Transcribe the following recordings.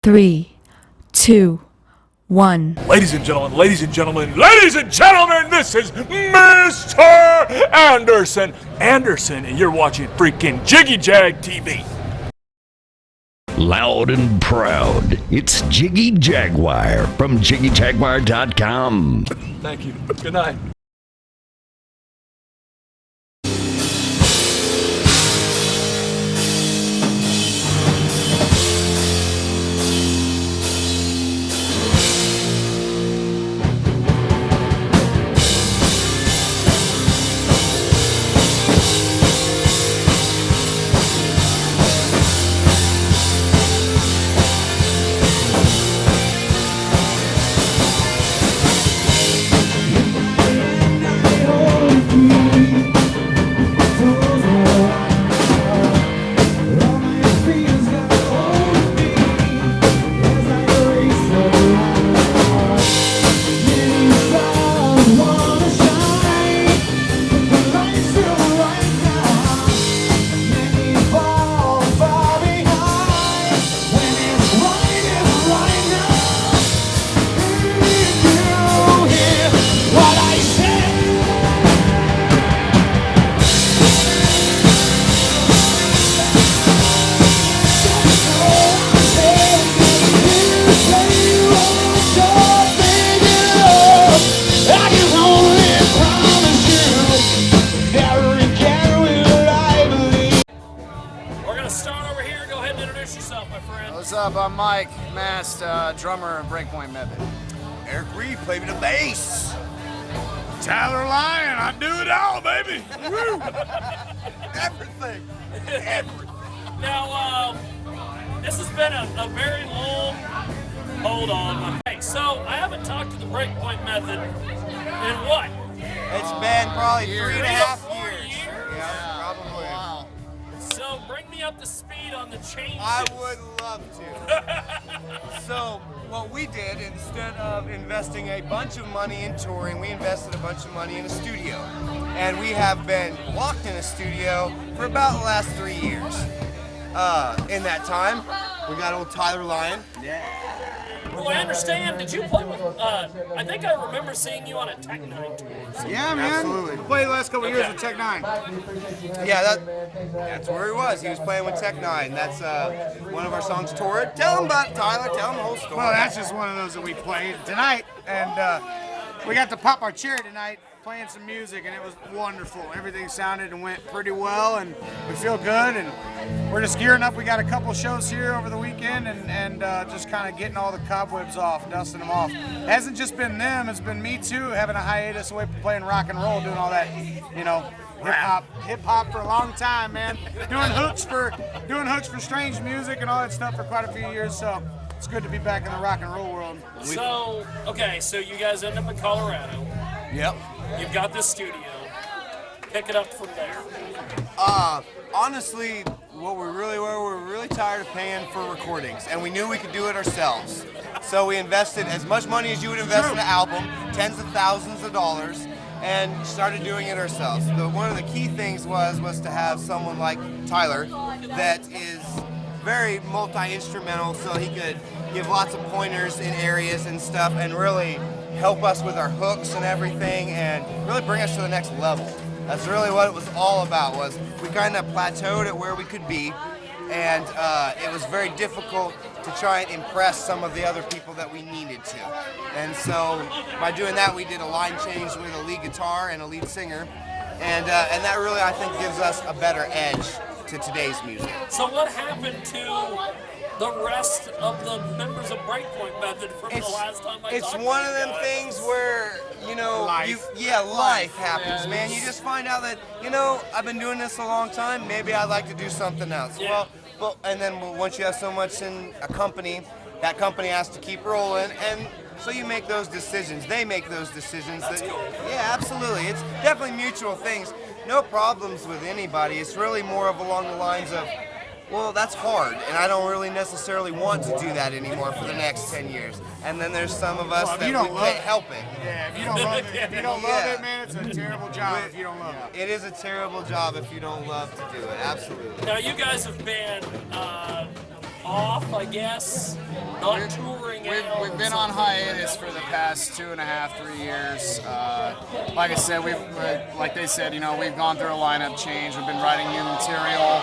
3, 2, 1. Ladies and gentlemen, ladies and gentlemen, ladies and gentlemen, this is Mr. Anderson. Anderson, and you're watching freaking Jiggy Jag TV. Loud and proud, it's Jiggy Jaguar from JiggyJaguar.com. Thank you. Good night. What's up? I'm Mike Mast, drummer and Breakpoint Method. Eric Reed, play me the bass. Tyler Lyon, I do it all, baby. Woo. Everything. Now, this has been a very long hold on. Okay, so I haven't talked to the Breakpoint Method in what? It's been probably 3.5 4 years. years? Yeah, probably. Wow. So bring me up to speed on the changes. I would love to. So what we did, instead of investing a bunch of money in touring, we invested a bunch of money in a studio. And we have been locked in a studio for about the last 3 years. In that time, we got old Tyler Lyon. Well, I understand. Did you play with, I think I remember seeing you on a Tech 9 tour. Yeah, man. Absolutely. Played the last couple years with Tech 9. Yeah, that's where he was. He was playing with Tech 9. That's one of our songs, Torrid. Tell him about it, Tyler. Tell him the whole story. Well, that's just one of those that we played tonight, and we got to pop our cherry tonight, playing some music, and it was wonderful. Everything sounded and went pretty well, and we feel good, and we're just gearing up. We got a couple shows here over the weekend, and just kind of getting all the cobwebs off, dusting them off. It hasn't just been them, it's been me too, having a hiatus away from playing rock and roll, doing all that, you know, hip hop for a long time, man. Doing hooks for strange music and all that stuff for quite a few years, so it's good to be back in the rock and roll world. So, okay, so you guys end up in Colorado. Yep. You've got this studio. Pick it up from there. Honestly, what we were really tired of paying for recordings, and we knew we could do it ourselves. So we invested as much money as you would invest in an album, tens of thousands of dollars, and started doing it ourselves. One of the key things was to have someone like Tyler that is very multi-instrumental, so he could give lots of pointers in areas and stuff, and really help us with our hooks and everything, and really bring us to the next level. That's really what it was all about. Was we kind of plateaued at where we could be, and it was very difficult to try and impress some of the other people that we needed to. And so by doing that, we did a line change with a lead guitar and a lead singer, and that really, I think, gives us a better edge to today's music. So what happened to the rest of the members of Breakpoint Method from the last time I talked to you It's one of them guys? things where, you know, life happens, man. You just find out that, you know, I've been doing this a long time, maybe I'd like to do something else. Yeah. Well, and then once you have so much in a company, that company has to keep rolling, and so you make those decisions. They make those decisions. That's cool. Yeah, absolutely. It's definitely mutual things. No problems with anybody. It's really more of along the lines of, well, that's hard, and I don't really necessarily want to do that anymore for the next 10 years. And then there's some of us that we can't help it. Yeah, if you don't love it, love it, man, it's a terrible job if you don't love it. It is a terrible job if you don't love to do it, absolutely. Now, you guys have been off, I guess, not touring out. We've been on hiatus for the past 2.5, 3 years. Like I said, like they said, you know, we've gone through a lineup change. We've been writing new material.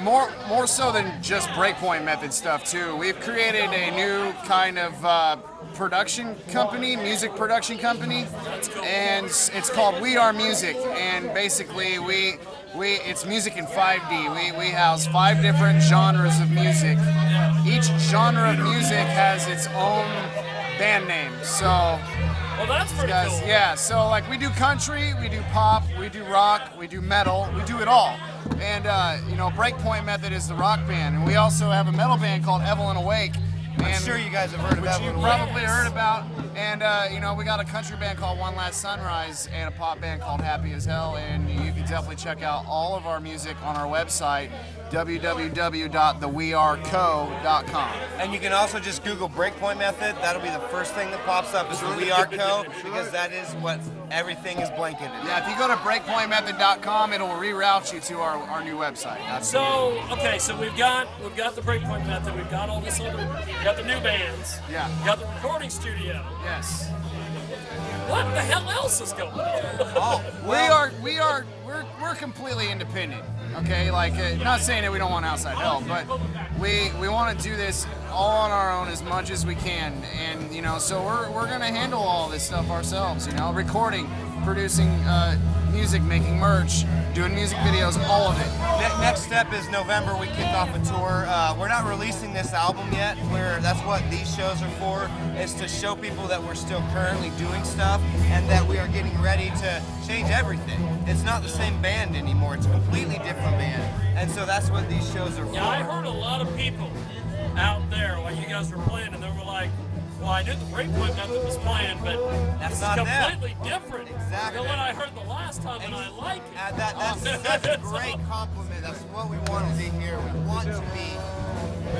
More so than just Breakpoint method stuff too. We've created a new kind of production company, music production company, and it's called We Are Music. And basically, it's music in 5D. We house 5 different genres of music. Each genre of music has its own band name. So, well, that's pretty cool. Yeah. So like we do country, we do pop, we do rock, we do metal, we do it all. And you know, Breakpoint Method is the rock band, and we also have a metal band called Evelyn Awake. I'm sure you guys have heard of Evelyn Which Awake. you probably heard about. And you know, we got a country band called One Last Sunrise and a pop band called Happy as Hell. And you can definitely check out all of our music on our website, www.theweareco.com. And you can also just Google Breakpoint Method. That'll be the first thing that pops up is the We Are Co. because that is what everything is blanketed in. Yeah, if you go to breakpointmethod.com, it'll reroute you to our new website. So, okay, so we've got the Breakpoint Method, we've got all this other, we got the new bands, Yeah. we got the recording studio. Yes. What the hell else is going on? Oh, We're completely independent. Okay, like not saying that we don't want outside help, but we want to do this all on our own as much as we can, and you know, so we're gonna handle all this stuff ourselves. You know, recording, producing music, making merch, doing music videos, all of it. Next step is November. We kick off a tour. We're not releasing this album yet. That's what these shows are for, is to show people that we're still currently doing stuff and that we are getting ready to change everything. It's not the same band anymore. It's a completely different band. And so that's what these shows are for. Yeah, I heard a lot of people out there while you guys were playing, and they were like, well, I knew the Breakpoint Method was playing, but That's it's not them. completely different Exactly. than what I heard the last time, and I like it. That's such a great compliment. That's what we want to be here. We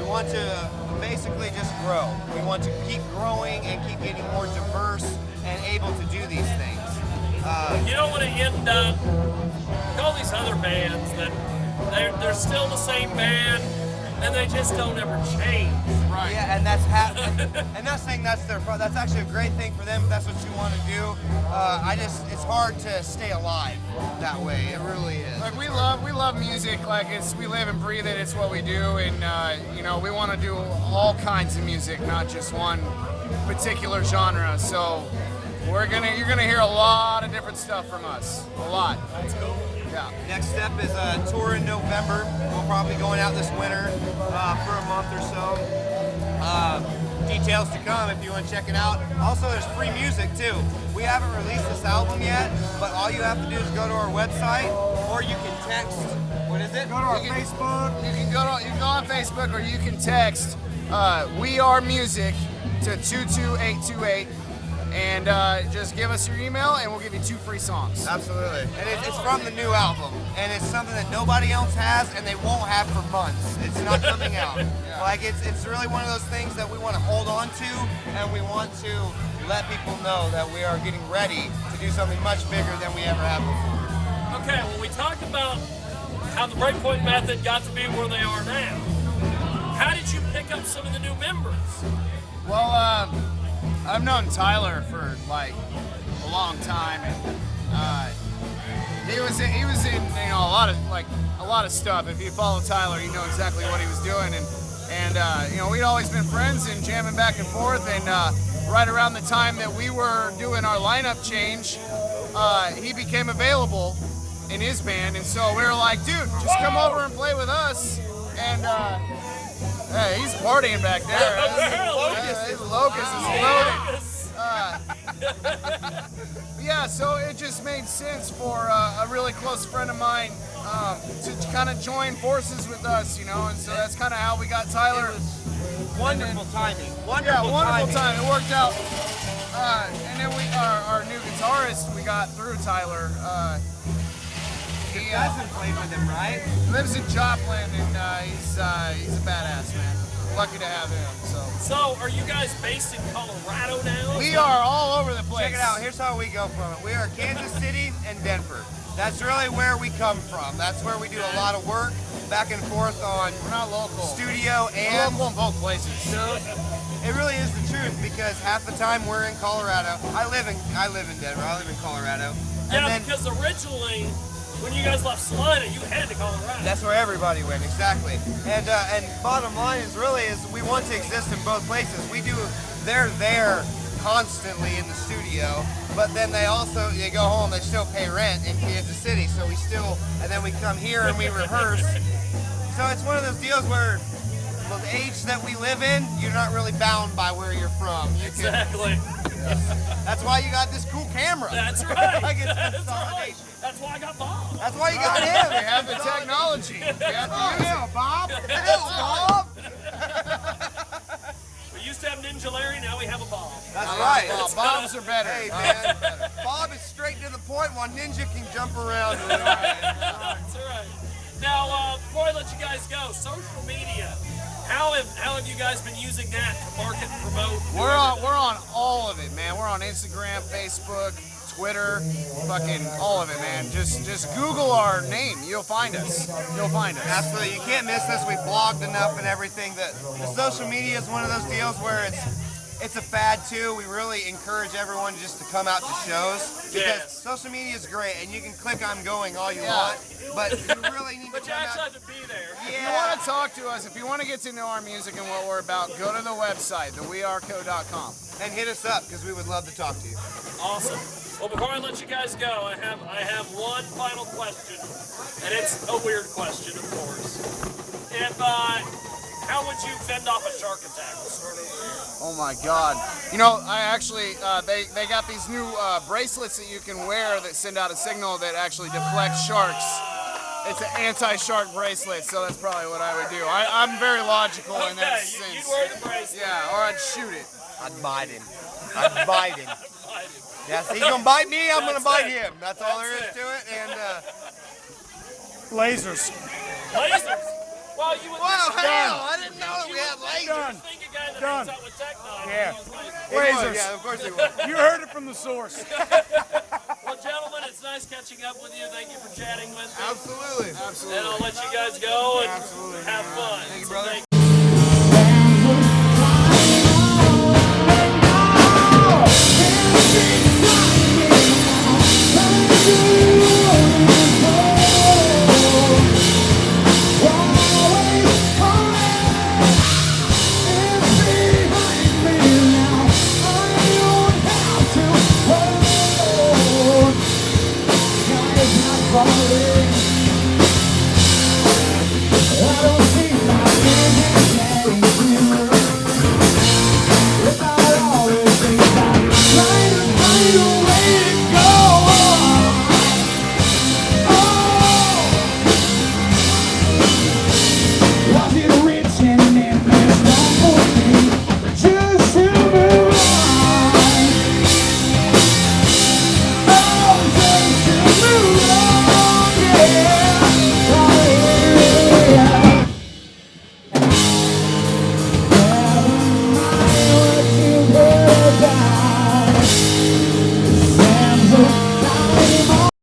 want to basically just grow. We want to keep growing and keep getting more diverse and able to do these things. You don't want to end up with all these other bands that they're still the same band, and they just don't ever change. Right. Yeah, and and not saying that's that's actually a great thing for them if that's what you want to do. It's hard to stay alive that way. It really is. Like we love music. Like we live and breathe it. It's what we do, and you know, we want to do all kinds of music, not just one particular genre. So you're gonna hear a lot of different stuff from us. A lot. That's cool. Yeah. Next step is a tour in November. We'll probably be going out this winter for a month or so. Details to come if you want to check it out. Also, there's free music too. We haven't released this album yet, but all you have to do is go to our website, or you can text. What is it? Go to our Facebook. You can go on Facebook, or you can text We Are Music to 22828. And just give us your email, and we'll give you 2 free songs. Absolutely. And it's from the new album, and it's something that nobody else has, and they won't have for months. It's not coming out. Like it's really one of those things that we want to hold on to, and we want to let people know that we are getting ready to do something much bigger than we ever have before. Okay, well, we talked about how the Breakpoint Method got to be where they are now. How did you pick up some of the new members? Well, I've known Tyler for like a long time, and he was in you know a lot of stuff. If you follow Tyler, you know exactly what he was doing, and you know, we'd always been friends and jamming back and forth. And right around the time that we were doing our lineup change, he became available in his band, and so we were like, dude, just come over and play with us. And hey, he's partying back there. His locust is loaded. Yeah, so it just made sense for a really close friend of mine to kind of join forces with us, you know, and so that's kind of how we got Tyler. Wonderful timing. Yeah, wonderful time. It worked out. And then our new guitarist we got through Tyler. He hasn't played with him, right? Lives in Joplin, and he's a badass, man. Lucky to have him. So, are you guys based in Colorado now? We are all over the place. Check it out. Here's how we go from it. We are Kansas City and Denver. That's really where we come from. That's where we do a lot of work back and forth on We're not local. studio We're and local in both places. it really is the truth because half the time we're in Colorado. I live in Denver. I live in Colorado. Yeah, And then because originally, when you guys left Salina, you headed to Colorado. that's where everybody went, exactly. And bottom line is we want to exist in both places. They're there constantly in the studio, but then they go home, they still pay rent in Kansas City, so and then we come here and we rehearse. So it's one of those deals where the age that we live in, you're not really bound by where you're from. Exactly. That's why you got this cool camera. That's right. Like it's That's right. consolidation. That's why I got Bob. That's why you got him. We have the technology. We have to use it. Bob. Bob. We used to have Ninja Larry, now we have a Bob. That's right. Bobs are better. Hey man, Bob is straight to the point while Ninja can jump around a little bit. That's right. Now, before I let you guys go, social media. How have you guys been using that to market and promote? We're on all of it, man. We're on Instagram, Facebook, Twitter, fucking all of it, man. Just Google our name. You'll find us. You'll find us. Absolutely, you can't miss this. We blogged enough and everything. That the social media is one of those deals where it's a fad too. We really encourage everyone just to come out to shows because social media is great and you can click I'm going all you want, but you really need But to you come actually out. have to be there. If you want to talk to us, if you want to get to know our music and what we're about, go to the website, theweareco.com. And hit us up because we would love to talk to you. Awesome. Well, before I let you guys go, I have one final question, and it's a weird question, of course. How would you fend off a shark attack? Oh my God! You know, I actually they got these new bracelets that you can wear that send out a signal that actually deflects sharks. It's an anti-shark bracelet, so that's probably what I would do. I'm very logical in that Okay, sense. you'd wear the bracelet. Yeah, or I'd shoot it. I'd bite him. Yes, he's gonna bite me. I'm gonna bite him. That's all there is to it. And Lasers. Lasers. Well, you would hell, I didn't know that we had lasers. think a guy that hangs out with Technon. Yeah. He would, Lasers. yeah, of course he would. You heard it from the source. Well, gentlemen, it's nice catching up with you. Thank you for chatting with me. Absolutely. And I'll let you guys go and Absolutely. have fun. Thank you, brother.